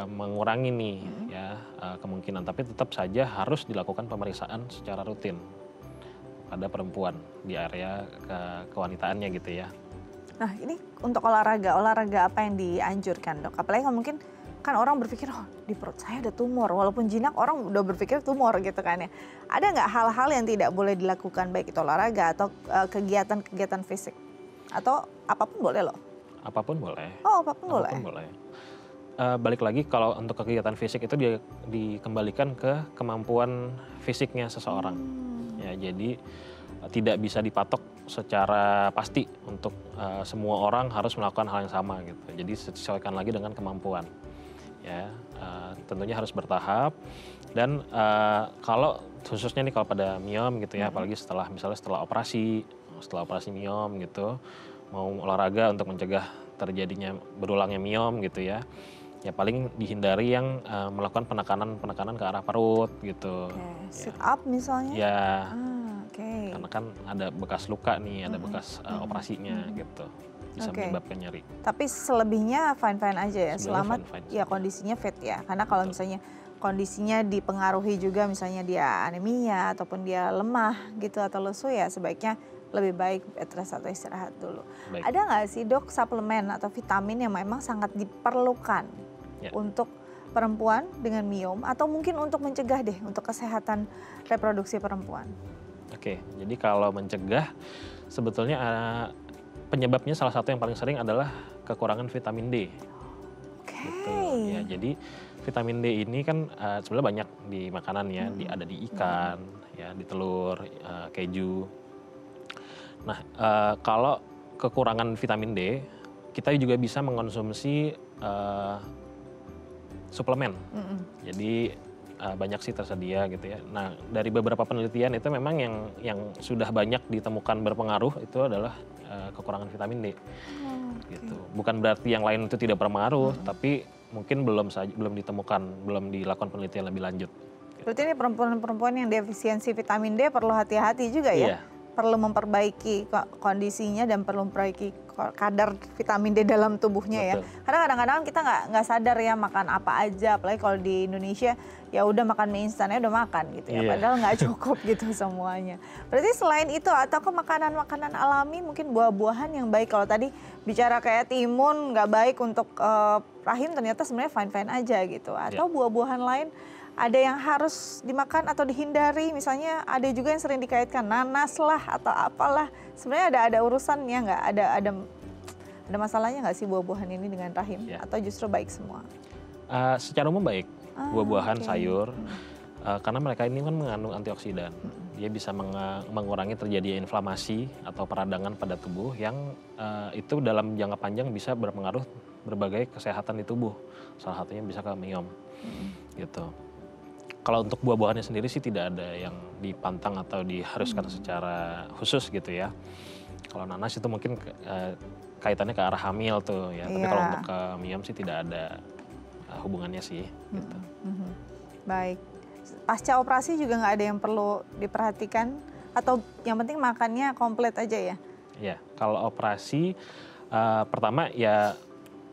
mengurangi nih ya kemungkinan, tapi tetap saja harus dilakukan pemeriksaan secara rutin pada perempuan di area kewanitaannya gitu ya. Nah, ini untuk olahraga apa yang dianjurkan, Dok? Apalagi kalau mungkin kan orang berpikir, oh di perut saya ada tumor, walaupun jinak orang udah berpikir tumor gitu kan ya. Ada nggak hal-hal yang tidak boleh dilakukan, baik itu olahraga atau kegiatan-kegiatan fisik? Atau apapun boleh loh? Apapun boleh. Oh, apapun boleh? Apapun boleh. Balik lagi kalau untuk kegiatan fisik itu dia dikembalikan ke kemampuan fisiknya seseorang. Ya, jadi tidak bisa dipatok secara pasti untuk semua orang harus melakukan hal yang sama gitu. Jadi sesuaikan lagi dengan kemampuan. Ya, tentunya harus bertahap dan kalau khususnya nih kalau pada miom gitu ya, apalagi misalnya setelah operasi miom gitu, mau olahraga untuk mencegah terjadinya berulangnya miom gitu ya, ya paling dihindari yang melakukan penekanan ke arah perut gitu. Sit up misalnya? Ya, okay. Karena kan ada bekas luka nih, ada bekas operasinya gitu. Bisa menyebabkan nyeri. Tapi selebihnya fine-fine aja ya, selama fine. Ya kondisinya fit ya. Karena kalau misalnya kondisinya dipengaruhi juga misalnya dia anemia ataupun dia lemah gitu atau lesu, ya sebaiknya lebih baik bed rest atau istirahat dulu. Baik. Ada nggak sih, Dok, suplemen atau vitamin yang memang sangat diperlukan untuk perempuan dengan miom atau mungkin untuk mencegah deh untuk kesehatan reproduksi perempuan? Oke, jadi kalau mencegah sebetulnya penyebabnya salah satu yang paling sering adalah kekurangan vitamin D. Gitu. Ya, jadi vitamin D ini kan sebenarnya banyak di makanan ya, ada di ikan, ya, di telur, keju. Nah, kalau kekurangan vitamin D, kita juga bisa mengkonsumsi suplemen. Jadi banyak sih tersedia gitu ya. Nah, dari beberapa penelitian itu memang yang sudah banyak ditemukan berpengaruh itu adalah kekurangan vitamin D. Gitu. Bukan berarti yang lain itu tidak berpengaruh, tapi mungkin belum ditemukan, belum dilakukan penelitian lebih lanjut. Berarti ini perempuan-perempuan yang defisiensi vitamin D perlu hati-hati juga ya? Iya. Perlu memperbaiki kondisinya dan perlu memperbaiki kadar vitamin D dalam tubuhnya. Betul. Ya. Karena kadang-kadang kita nggak sadar ya makan apa aja, apalagi kalau di Indonesia ya udah makan mie instannya udah makan gitu ya, padahal nggak cukup gitu semuanya. Berarti selain itu atau ke makanan-makanan alami, mungkin buah-buahan yang baik. Kalau tadi bicara kayak timun nggak baik untuk rahim, ternyata sebenarnya fine-fine aja gitu. Atau buah-buahan lain ada yang harus dimakan atau dihindari, misalnya ada juga yang sering dikaitkan nanas lah atau apalah. Sebenarnya ada urusannya nggak? Ada masalahnya nggak sih buah-buahan ini dengan rahim? Atau justru baik semua? Secara umum baik. buah-buahan, sayur. Karena mereka ini kan mengandung antioksidan. Dia bisa mengurangi terjadi inflamasi atau peradangan pada tubuh yang itu dalam jangka panjang bisa berpengaruh berbagai kesehatan di tubuh. Salah satunya bisa ke miom. Gitu. Kalau untuk buah-buahannya sendiri sih tidak ada yang dipantang atau diharuskan secara khusus gitu ya. Kalau nanas itu mungkin kaitannya ke arah hamil tuh ya. Tapi kalau untuk ke miom sih tidak ada hubungannya sih. Gitu. Baik. Pasca operasi juga nggak ada yang perlu diperhatikan atau yang penting makannya komplit aja ya? Iya. Kalau operasi pertama ya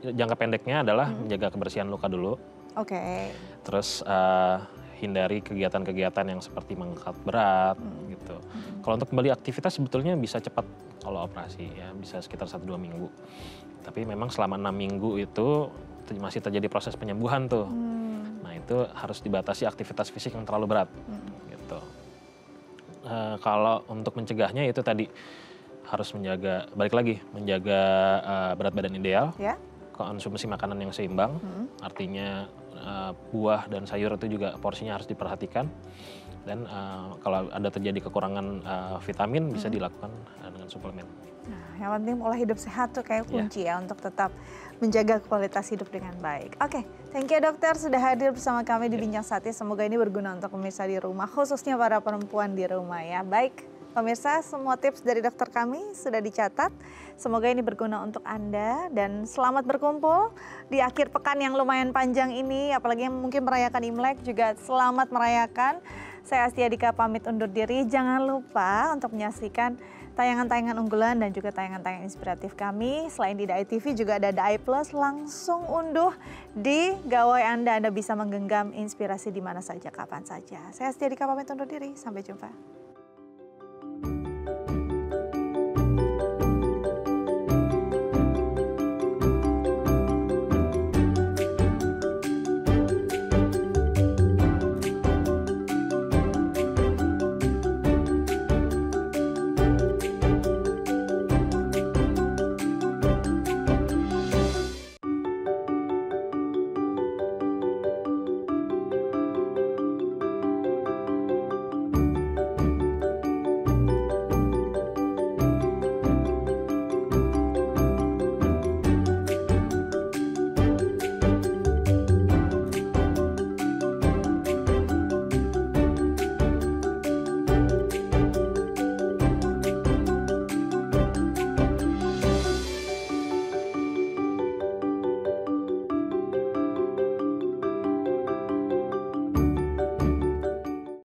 jangka pendeknya adalah menjaga kebersihan luka dulu. Oke. Terus hindari kegiatan-kegiatan yang seperti mengangkat berat gitu. Kalau untuk kembali aktivitas sebetulnya bisa cepat kalau operasi ya, bisa sekitar 1-2 minggu. Tapi memang selama 6 minggu itu masih terjadi proses penyembuhan tuh. Nah itu harus dibatasi aktivitas fisik yang terlalu berat gitu. Kalau untuk mencegahnya itu tadi harus menjaga berat badan ideal, konsumsi makanan yang seimbang, artinya buah dan sayur itu juga porsinya harus diperhatikan, dan kalau ada terjadi kekurangan vitamin bisa dilakukan dengan suplemen. Nah, yang penting pola hidup sehat tuh kayak kunci ya untuk tetap menjaga kualitas hidup dengan baik. Oke, thank you dokter sudah hadir bersama kami di Bincang Sati. Semoga ini berguna untuk pemirsa di rumah, khususnya para perempuan di rumah ya. Baik, pemirsa, semua tips dari dokter kami sudah dicatat. Semoga ini berguna untuk Anda dan selamat berkumpul di akhir pekan yang lumayan panjang ini. Apalagi yang mungkin merayakan Imlek juga selamat merayakan. Saya Astia Dika pamit undur diri. Jangan lupa untuk menyaksikan tayangan-tayangan unggulan dan juga tayangan-tayangan inspiratif kami. Selain di DAI TV juga ada DAI Plus, langsung unduh di gawai Anda. Anda bisa menggenggam inspirasi di mana saja, kapan saja. Saya Astia Dika pamit undur diri. Sampai jumpa.